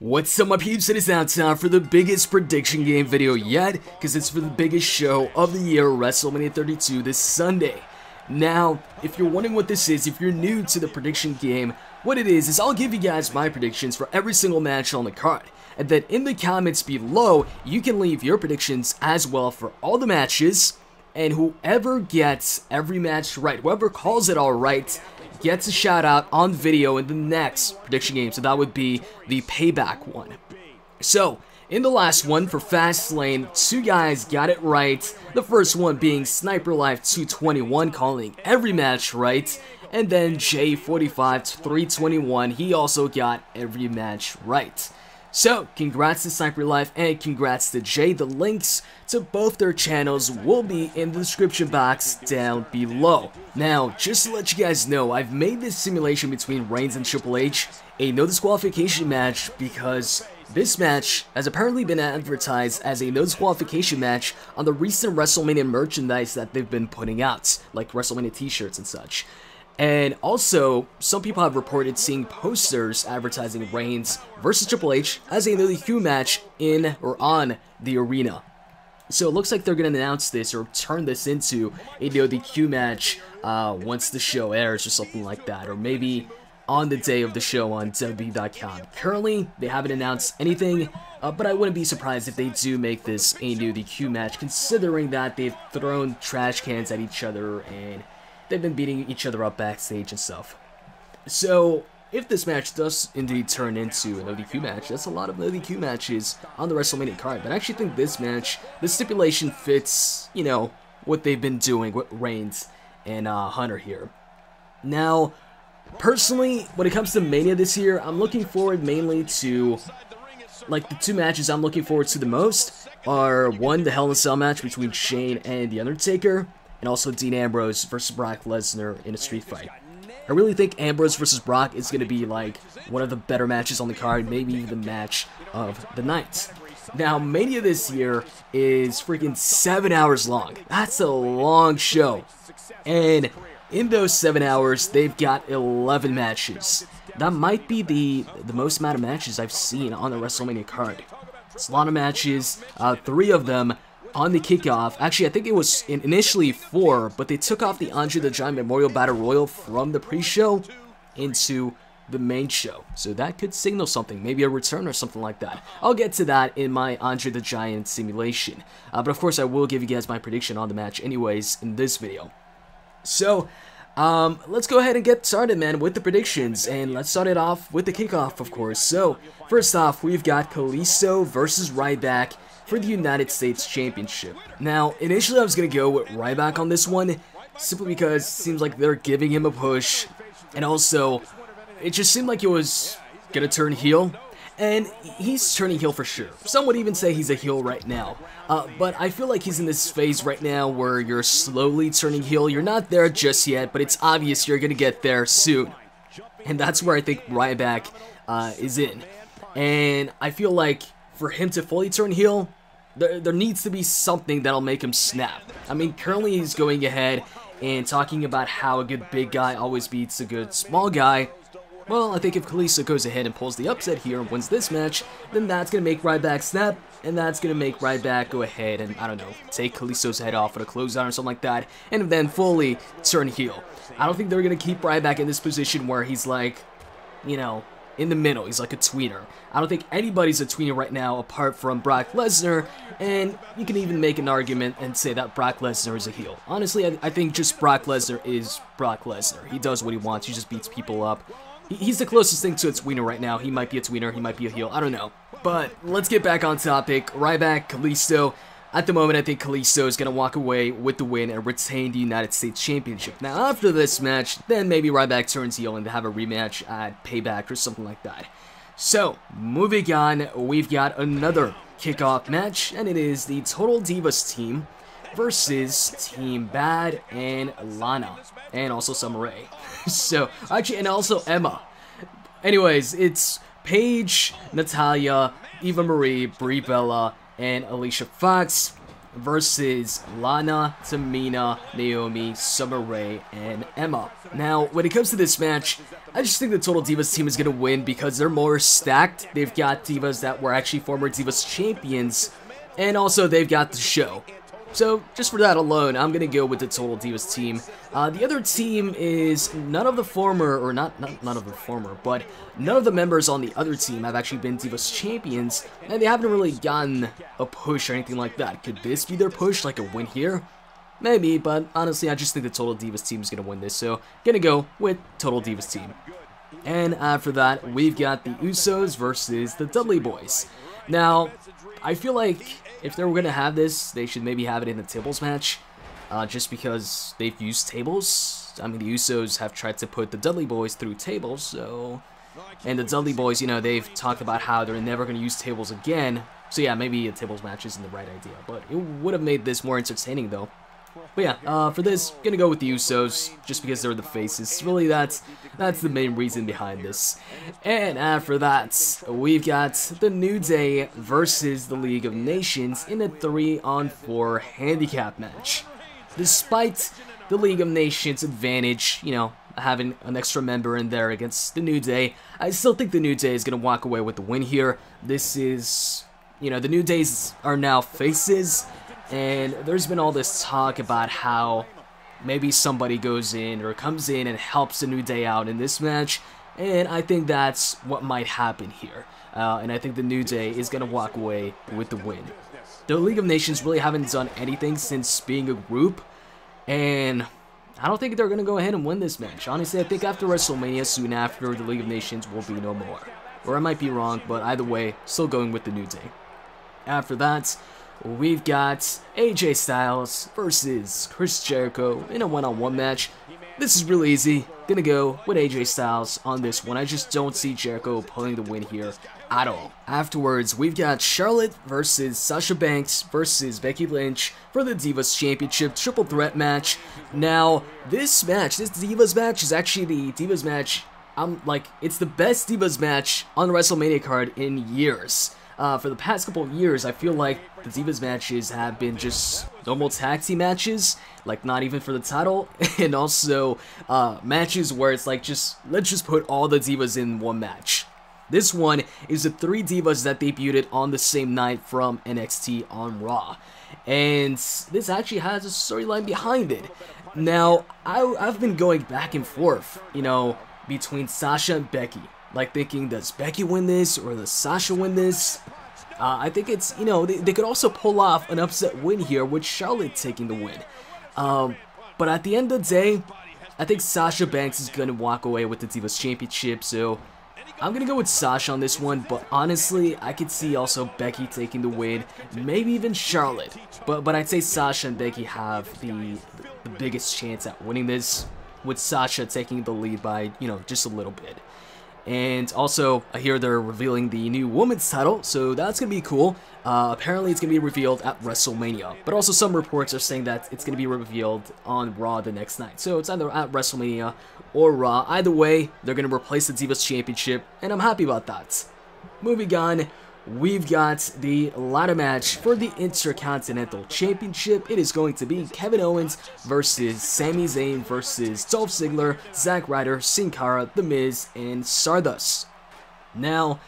What's up my peeps, it is now time for the biggest prediction game video yet, because it's for the biggest show of the year, WrestleMania 32 this Sunday. Now, if you're wondering what this is, if you're new to the prediction game, what it is I'll give you guys my predictions for every single match on the card. And then in the comments below, you can leave your predictions as well for all the matches, and whoever gets every match right, whoever calls it all right, gets a shout out on video in the next prediction game, so that would be the payback one. So, in the last one for Fastlane, two guys got it right, the first one being Sniper Life 221 calling every match right, and then J45 321, he also got every match right. So, congrats to Sniper Life and congrats to Jay. The links to both their channels will be in the description box down below. Now, just to let you guys know, I've made this simulation between Reigns and Triple H a no disqualification match because this match has apparently been advertised as a no disqualification match on the recent WrestleMania merchandise that they've been putting out, like WrestleMania t-shirts and such. And also, some people have reported seeing posters advertising Reigns versus Triple H as a no DQ match in or on the arena. So it looks like they're going to announce this or turn this into a no DQ match once the show airs or something like that. Or maybe on the day of the show on WWE.com. Currently, they haven't announced anything, but I wouldn't be surprised if they do make this a no DQ match, considering that they've thrown trash cans at each other and they've been beating each other up backstage and stuff. So, if this match does indeed turn into a no DQ match, that's a lot of no DQ matches on the WrestleMania card. But I actually think this match, the stipulation fits, you know, what they've been doing with Reigns and Hunter here. Now, personally, when it comes to Mania this year, I'm looking forward mainly to, like, the two matches I'm looking forward to the most are, one, the Hell in a Cell match between Shane and The Undertaker, and also Dean Ambrose versus Brock Lesnar in a street fight. I really think Ambrose versus Brock is going to be like one of the better matches on the card, maybe even the match of the night. Now, Mania this year is freaking 7 hours long. That's a long show. And in those 7 hours, they've got 11 matches. That might be the most amount of matches I've seen on the WrestleMania card. It's a lot of matches, 3 of them on the kickoff. Actually, I think it was initially 4, but they took off the Andre the Giant Memorial Battle Royal from the pre-show into the main show. So that could signal something, maybe a return or something like that. I'll get to that in my Andre the Giant simulation. But of course, I will give you guys my prediction on the match anyways in this video. So, let's go ahead and get started, man, with the predictions, and let's start it off with the kickoff, of course. So, first off, we've got Kalisto versus Ryback for the United States Championship. Now, initially I was going to go with Ryback on this one, simply because it seems like they're giving him a push, and also, it just seemed like it was going to turn heel, and he's turning heel for sure. Some would even say he's a heel right now, but I feel like he's in this phase right now where you're slowly turning heel. You're not there just yet, but it's obvious you're going to get there soon, and that's where I think Ryback is in. And I feel like for him to fully turn heel, there needs to be something that'll make him snap. I mean, currently he's going ahead and talking about how a good big guy always beats a good small guy. Well, I think if Kalisto goes ahead and pulls the upset here and wins this match, then that's going to make Ryback snap, and that's going to make Ryback go ahead and, I don't know, take Kalisto's head off with a clothesline or something like that, and then fully turn heel. I don't think they're going to keep Ryback in this position where he's like, you know, in the middle. He's like a tweener. I don't think anybody's a tweener right now apart from Brock Lesnar, and you can even make an argument and say that Brock Lesnar is a heel. Honestly, I think just Brock Lesnar is Brock Lesnar. He does what he wants. He just beats people up. He's the closest thing to a tweener right now. He might be a tweener. He might be a heel. I don't know. But let's get back on topic. Ryback, Kalisto. At the moment, I think Kalisto is going to walk away with the win and retain the United States Championship. Now, after this match, then maybe Ryback turns heel and have a rematch at Payback or something like that. So, moving on, we've got another kickoff match, and it is the Total Divas team versus Team B.A.D and Lana, and also Summer Rae. So, actually, and also Emma. Anyways, it's Paige, Natalya, Eva Marie, Brie Bella, and Alicia Fox versus Lana, Tamina, Naomi, Summer Rae, and Emma. Now, when it comes to this match, I just think the Total Divas team is going to win because they're more stacked. They've got divas that were actually former Divas champions, and also they've got the show. So, just for that alone, I'm going to go with the Total Divas team. The other team is none of the former, or not none of the former, but none of the members on the other team have actually been Divas champions, and they haven't really gotten a push or anything like that. Could this be their push, like a win here? Maybe, but honestly, I just think the Total Divas team is going to win this, so gonna go with Total Divas team. And after that, we've got the Usos versus the Dudley Boyz. Now, I feel like if they were going to have this, they should maybe have it in the tables match, just because they've used tables. I mean, the Usos have tried to put the Dudley Boyz through tables, so... And the Dudley Boyz, you know, they've talked about how they're never going to use tables again. So yeah, maybe a tables match isn't the right idea, but it would have made this more entertaining, though. But yeah, for this, gonna go with the Usos, just because they're the faces. Really, that's the main reason behind this. And after that, we've got the New Day versus the League of Nations in a 3-on-4 handicap match. Despite the League of Nations advantage, you know, having an extra member in there against the New Day, I still think the New Day is gonna walk away with the win here. This is, you know, the New Days are now faces. And there's been all this talk about how maybe somebody goes in or comes in and helps the New Day out in this match, and I think that's what might happen here. And I think the New Day is going to walk away with the win. The League of Nations really haven't done anything since being a group, and I don't think they're going to go ahead and win this match. Honestly, I think after WrestleMania, soon after, the League of Nations will be no more. Or I might be wrong, but either way, still going with the New Day. After that, we've got AJ Styles versus Chris Jericho in a one-on-one match. This is really easy. Gonna go with AJ Styles on this one. I just don't see Jericho pulling the win here at all. Afterwards, we've got Charlotte versus Sasha Banks versus Becky Lynch for the Divas Championship triple threat match. Now, this Divas match is actually the Divas match. It's the best Divas match on the WrestleMania card in years. For the past couple of years, I feel like the Divas matches have been just normal tag team matches, like not even for the title, and also matches where it's like let's just put all the Divas in one match. This one is the 3 Divas that debuted on the same night from NXT on Raw, and this actually has a storyline behind it. Now, I've been going back and forth, you know, between Sasha and Becky. Like thinking, does Becky win this or does Sasha win this? I think it's, you know, they could also pull off an upset win here with Charlotte taking the win. But at the end of the day, I think Sasha Banks is going to walk away with the Divas Championship. So I'm going to go with Sasha on this one. But honestly, I could see also Becky taking the win. Maybe even Charlotte. But I'd say Sasha and Becky have the biggest chance at winning this, with Sasha taking the lead by, you know, just a little bit. And also, I hear they're revealing the new women's title, so that's going to be cool. Apparently, it's going to be revealed at WrestleMania. But also, some reports are saying that it's going to be revealed on Raw the next night. So, it's either at WrestleMania or Raw. Either way, they're going to replace the Divas Championship, and I'm happy about that. Moving on, we've got the ladder match for the Intercontinental Championship. It is going to be Kevin Owens versus Sami Zayn versus Dolph Ziggler, Zack, Ryder, Cara, The Miz, and Stardust. Now,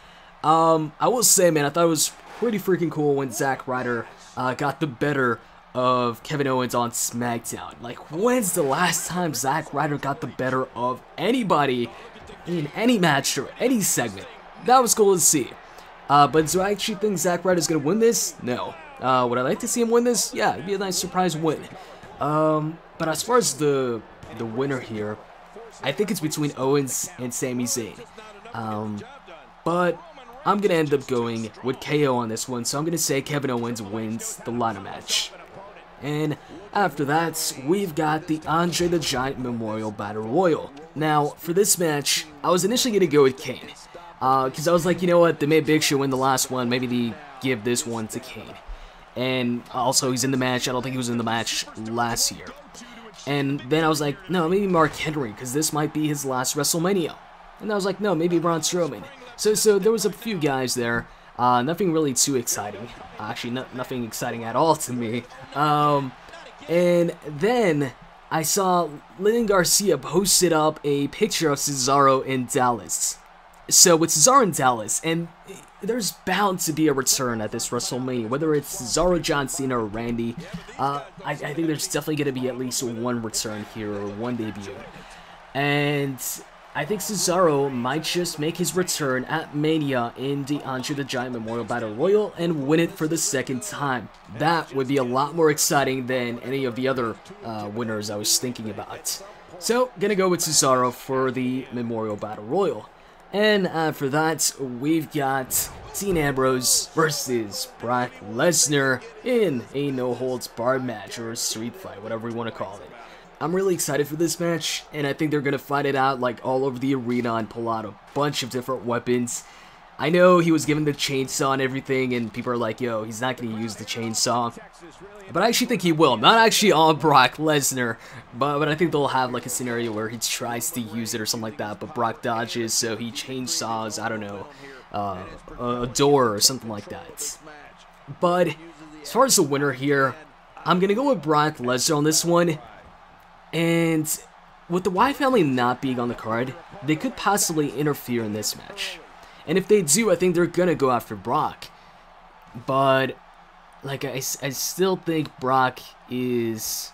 I will say, man, I thought it was pretty freaking cool when Zack Ryder got the better of Kevin Owens on SmackDown. Like, when's the last time Zack Ryder got the better of anybody in any match or any segment? That was cool to see. But do I actually think Zack Ryder is going to win this? No. Would I like to see him win this? Yeah, it'd be a nice surprise win. But as far as the winner here, I think it's between Owens and Sami Zayn. But I'm going to end up going with KO on this one, so I'm going to say Kevin Owens wins the ladder match. And after that, we've got the Andre the Giant Memorial Battle Royal. Now, for this match, I was initially going to go with Kane. Because I was like, you know what, they made Big Show win the last one, maybe they give this one to Kane. And also, he's in the match. I don't think he was in the match last year. And then I was like, no, maybe Mark Henry, because this might be his last WrestleMania. And I was like, no, maybe Braun Strowman. So there was a few guys there. Nothing really too exciting. Actually, nothing exciting at all to me. And then I saw Lynn Garcia posted up a picture of Cesaro in Dallas. So with Cesaro in Dallas, and there's bound to be a return at this WrestleMania, whether it's Cesaro, John Cena, or Randy. I think there's definitely going to be at least one return here, or one debut. And I think Cesaro might just make his return at Mania in the Andre the Giant Memorial Battle Royal and win it for the second time. That would be a lot more exciting than any of the other winners I was thinking about. So, gonna go with Cesaro for the Memorial Battle Royal. And after that, we've got Dean Ambrose versus Brock Lesnar in a no-holds-barred match, or a street fight, whatever you want to call it. I'm really excited for this match, and I think they're going to fight it out like all over the arena and pull out a bunch of different weapons. I know he was given the chainsaw and everything, and people are like, yo, he's not going to use the chainsaw. But I actually think he will. Not actually on Brock Lesnar, but I think they'll have like a scenario where he tries to use it or something like that, but Brock dodges, so he chainsaws, I don't know, a door or something like that. But as far as the winner here, I'm going to go with Brock Lesnar on this one. And with the Wyatt family not being on the card, they could possibly interfere in this match. And if they do, I think they're going to go after Brock. But, like, I still think Brock is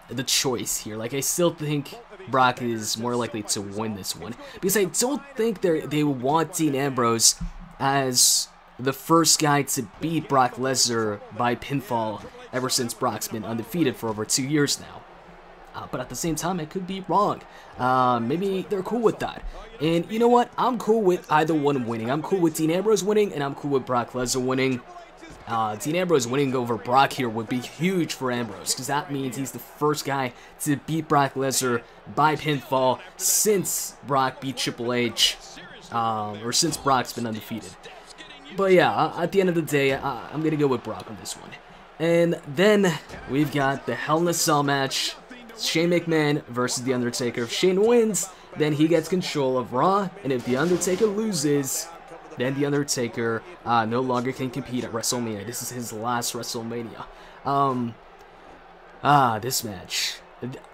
the choice here. Like, I still think Brock is more likely to win this one. Because I don't think they want Dean Ambrose as the first guy to beat Brock Lesnar by pinfall ever since Brock's been undefeated for over 2 years now. But at the same time, I could be wrong. Maybe they're cool with that. And you know what? I'm cool with either one winning. I'm cool with Dean Ambrose winning, and I'm cool with Brock Lesnar winning. Dean Ambrose winning over Brock here would be huge for Ambrose, because that means he's the first guy to beat Brock Lesnar by pinfall since Brock beat Triple H, or since Brock's been undefeated. But yeah, at the end of the day, I'm going to go with Brock on this one. And then we've got the Hell in a Cell match. Shane McMahon versus The Undertaker. If Shane wins, then he gets control of Raw, and if The Undertaker loses, then The Undertaker no longer can compete at WrestleMania. This is his last WrestleMania. This match.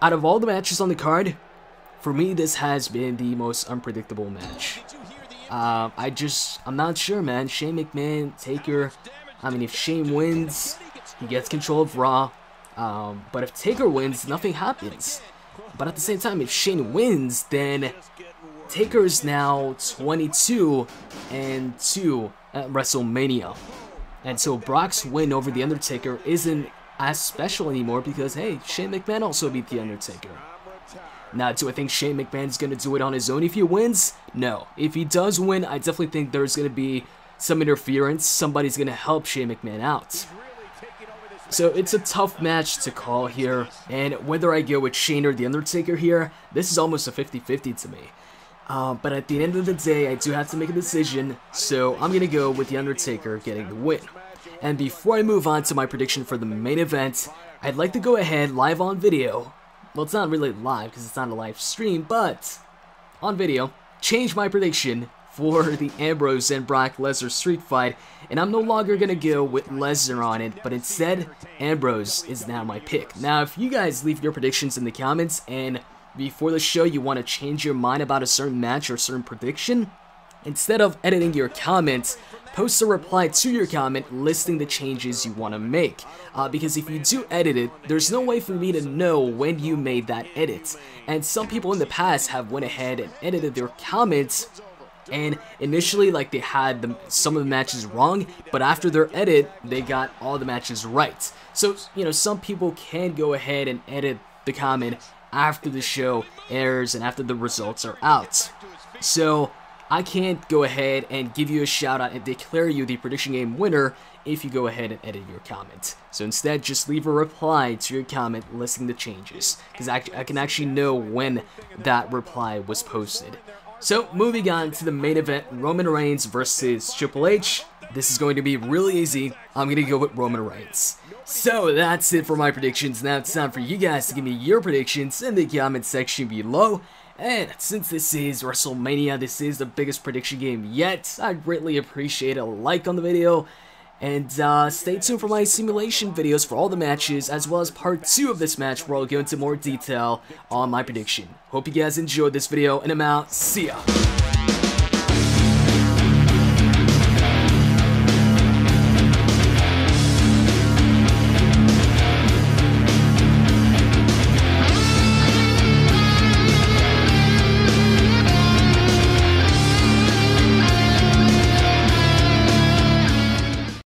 Out of all the matches on the card, for me, this has been the most unpredictable match. I'm not sure, man. Shane McMahon, Taker, I mean, if Shane wins, he gets control of Raw. But if Taker wins, nothing happens. But at the same time, if Shane wins, then Taker is now 22-2 at WrestleMania. And so Brock's win over The Undertaker isn't as special anymore because, hey, Shane McMahon also beat The Undertaker. Now, do I think Shane McMahon's going to do it on his own if he wins? No. If he does win, I definitely think there's going to be some interference. Somebody's going to help Shane McMahon out. So it's a tough match to call here, and whether I go with Shane or The Undertaker here, this is almost a 50-50 to me. But at the end of the day, I do have to make a decision, so I'm going to go with The Undertaker getting the win. And before I move on to my prediction for the main event, I'd like to go ahead live on video. Well, it's not really live because it's not a live stream, but on video, change my prediction for the Ambrose and Brock Lesnar street fight, and I'm no longer going to go with Lesnar on it, but instead, Ambrose is now my pick. Now, if you guys leave your predictions in the comments, and before the show you want to change your mind about a certain match or a certain prediction, instead of editing your comments, post a reply to your comment listing the changes you want to make. Because if you do edit it, there's no way for me to know when you made that edit. And some people in the past have went ahead and edited their comments, and initially, like, they had some of the matches wrong, but after their edit, they got all the matches right. So, you know, some people can go ahead and edit the comment after the show airs and after the results are out. So, I can't go ahead and give you a shout out and declare you the prediction game winner if you go ahead and edit your comment. So instead, just leave a reply to your comment listing the changes, because I can actually know when that reply was posted. So, moving on to the main event, Roman Reigns versus Triple H. This is going to be really easy. I'm going to go with Roman Reigns. So, that's it for my predictions. Now it's time for you guys to give me your predictions in the comment section below. And since this is WrestleMania, this is the biggest prediction game yet, I'd greatly appreciate a like on the video. And stay tuned for my simulation videos for all the matches, as well as part 2 of this match where I'll go into more detail on my prediction. Hope you guys enjoyed this video, and I'm out. See ya!